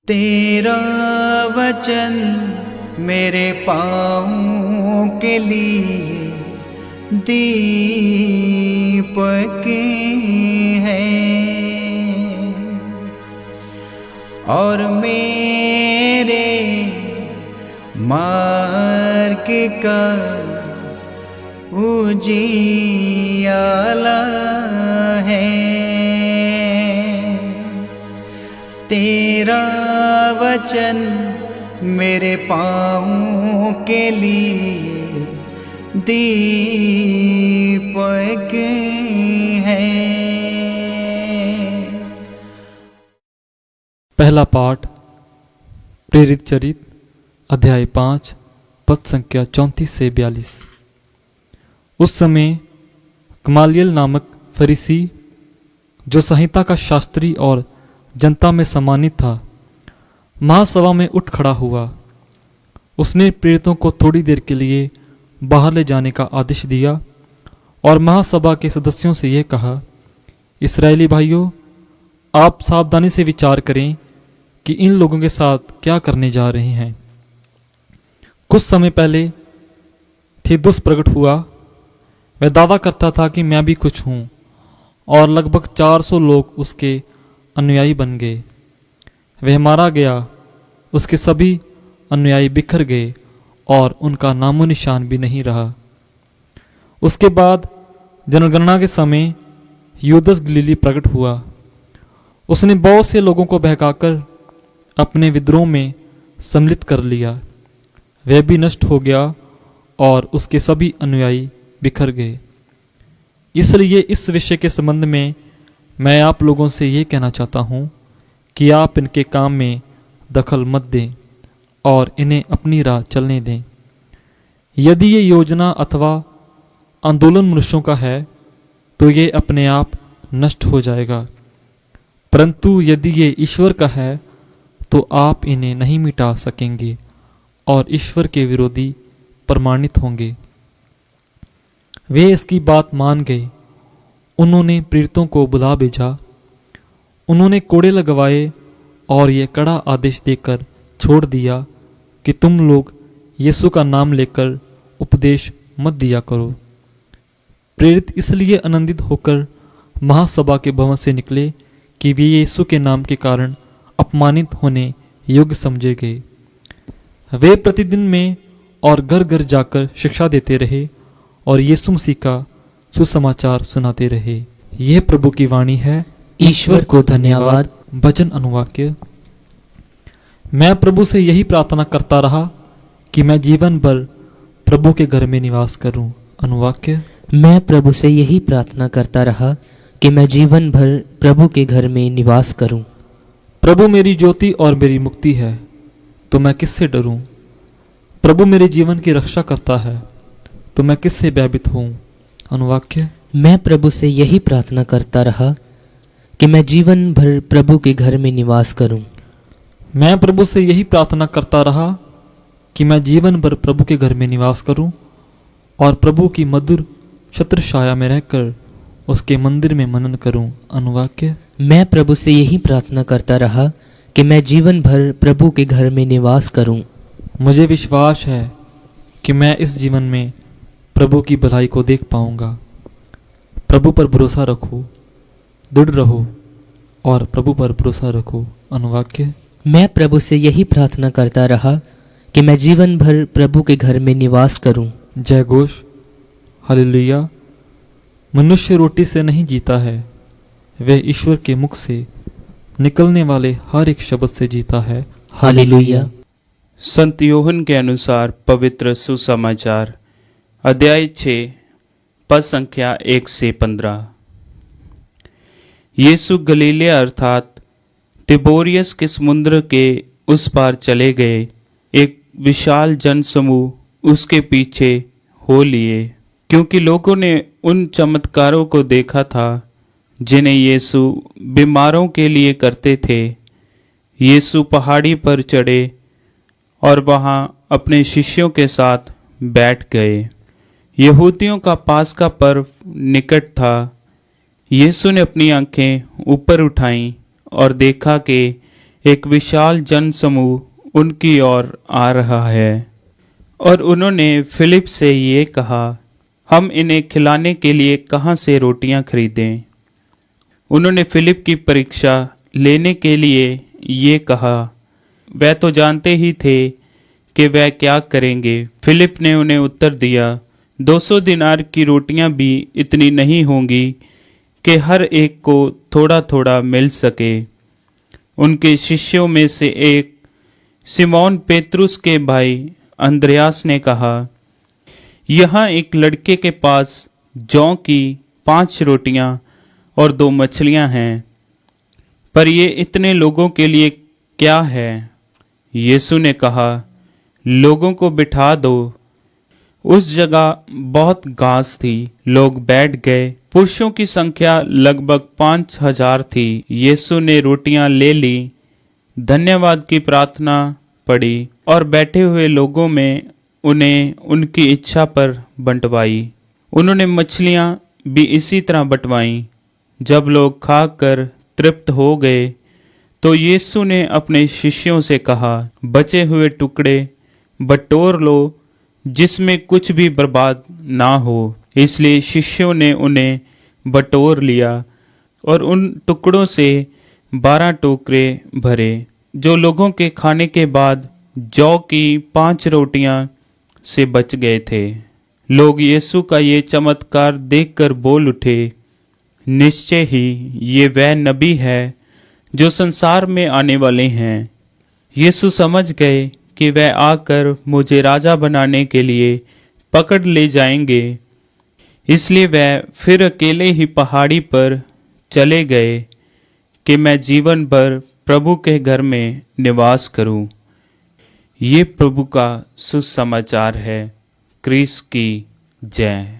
तेरा वचन मेरे पाँवों के लिए दीपक है और मेरे मार्ग का उजियाला है। तेरा वचन मेरे पाँवों के लिए दीपक है। पहला पाठ प्रेरित चरित अध्याय 5 पद संख्या 34 से 42। उस समय गमालियल नामक फरीसी, जो संहिता का शास्त्री और जनता में सम्मानित था, महासभा में उठ खड़ा हुआ। उसने प्रेरितों को थोड़ी देर के लिए बाहर ले जाने का आदेश दिया और महासभा के सदस्यों से यह कहा, इस्राएली भाइयों, आप सावधानी से विचार करें कि इन लोगों के साथ क्या करने जा रहे हैं। कुछ समय पहले थेदुस प्रकट हुआ। वह दावा करता था कि मैं भी कुछ हूं, और लगभग 400 लोग उसके अनुयायी बन गए। वह मारा गया, उसके सभी अनुयायी बिखर गए और उनका नामो निशान भी नहीं रहा। उसके बाद जनगणना के समय यूदस गलीली प्रकट हुआ। उसने बहुत से लोगों को बहकाकर अपने विद्रोह में सम्मिलित कर लिया। वह भी नष्ट हो गया और उसके सभी अनुयायी बिखर गए। इसलिए इस विषय के संबंध में मैं आप लोगों से ये कहना चाहता हूँ कि आप इनके काम में दखल मत दें और इन्हें अपनी राह चलने दें। यदि ये योजना अथवा आंदोलन मनुष्यों का है तो ये अपने आप नष्ट हो जाएगा, परंतु यदि ये ईश्वर का है तो आप इन्हें नहीं मिटा सकेंगे और ईश्वर के विरोधी प्रमाणित होंगे। वे इसकी बात मान गए। उन्होंने प्रेरितों को बुला भेजा। उन्होंने कोड़े लगवाए और यह कड़ा आदेश देकर छोड़ दिया कि तुम लोग यीशु का नाम लेकर उपदेश मत दिया करो। प्रेरित इसलिए आनंदित होकर महासभा के भवन से निकले कि वे यीशु के नाम के कारण अपमानित होने योग्य समझे गए। वे प्रतिदिन में और घर घर जाकर शिक्षा देते रहे और यीशु मसीह का सुसमाचार सुनाते रहे। यह प्रभु की वाणी है। ईश्वर को धन्यवाद। वचन अनुवाक्य। मैं प्रभु से यही प्रार्थना करता रहा कि मैं जीवन भर प्रभु के घर में निवास करूं। अनुवाक्य। मैं प्रभु से यही प्रार्थना करता रहा कि मैं जीवन भर प्रभु के घर में निवास करूं। प्रभु मेरी ज्योति और मेरी मुक्ति है, तो मैं किससे डरूं। प्रभु मेरे जीवन की रक्षा करता है, तो मैं किससे भयभीत हूं। अनुवाक्य। मैं प्रभु से यही प्रार्थना करता रहा कि मैं जीवन भर प्रभु के घर में निवास करूं। मैं प्रभु से यही प्रार्थना करता रहा कि मैं जीवन भर प्रभु के घर में निवास करूं और प्रभु की मधुर छत्र छाया में रहकर उसके मंदिर में मनन करूं। अनुवाक्य। मैं प्रभु से यही प्रार्थना करता रहा कि मैं जीवन भर प्रभु के घर में निवास करूं। मुझे विश्वास है कि मैं इस जीवन में प्रभु की भलाई को देख पाऊंगा। प्रभु पर भरोसा रखो, दृढ़ रहो और प्रभु पर भरोसा रखो। अनुवाक्य। मैं प्रभु से यही प्रार्थना करता रहा कि मैं जीवन भर प्रभु के घर में निवास करूं। जय घोष। हालेलुया। मनुष्य रोटी से नहीं जीता है, वह ईश्वर के मुख से निकलने वाले हर एक शब्द से जीता है। हालेलुया। संत यूहन्ना के अनुसार पवित्र सुसमाचार अध्याय 6 पद संख्या 1 से 15। यीशु गलीलिया अर्थात तिबोरियस के समुद्र के उस पार चले गए। एक विशाल जनसमूह उसके पीछे हो लिए, क्योंकि लोगों ने उन चमत्कारों को देखा था जिन्हें यीशु बीमारों के लिए करते थे। यीशु पहाड़ी पर चढ़े और वहां अपने शिष्यों के साथ बैठ गए। यहूदियों का पास्का पर्व निकट था। यीशु ने अपनी आंखें ऊपर उठाईं और देखा कि एक विशाल जनसमूह उनकी ओर आ रहा है और उन्होंने फिलिप से ये कहा, हम इन्हें खिलाने के लिए कहाँ से रोटियां खरीदें। उन्होंने फिलिप की परीक्षा लेने के लिए ये कहा। वह तो जानते ही थे कि वह क्या करेंगे। फिलिप ने उन्हें उत्तर दिया, 200 दिनार की रोटियां भी इतनी नहीं होंगी कि हर एक को थोड़ा थोड़ा मिल सके। उनके शिष्यों में से एक सिमोन पेतरुस के भाई अंद्रयास ने कहा, यहाँ एक लड़के के पास जौ की 5 रोटियां और 2 मछलियां हैं, पर ये इतने लोगों के लिए क्या है? यीशु ने कहा, लोगों को बिठा दो। उस जगह बहुत घास थी। लोग बैठ गए। पुरुषों की संख्या लगभग 5000 थी। यीशु ने रोटियां ले ली, धन्यवाद की प्रार्थना पढ़ी और बैठे हुए लोगों में उन्हें उनकी इच्छा पर बंटवाई। उन्होंने मछलियां भी इसी तरह बंटवाई। जब लोग खाकर तृप्त हो गए तो यीशु ने अपने शिष्यों से कहा, बचे हुए टुकड़े बटोर लो जिसमें कुछ भी बर्बाद ना हो। इसलिए शिष्यों ने उन्हें बटोर लिया और उन टुकड़ों से 12 टोकरे भरे, जो लोगों के खाने के बाद जौ की 5 रोटियां से बच गए थे। लोग यीशु का ये चमत्कार देखकर बोल उठे, निश्चय ही ये वह नबी है जो संसार में आने वाले हैं। यीशु समझ गए कि वह आकर मुझे राजा बनाने के लिए पकड़ ले जाएंगे, इसलिए वह फिर अकेले ही पहाड़ी पर चले गए कि मैं जीवन भर प्रभु के घर में निवास करूं। ये प्रभु का सुसमाचार है। क्रिस्त की जय।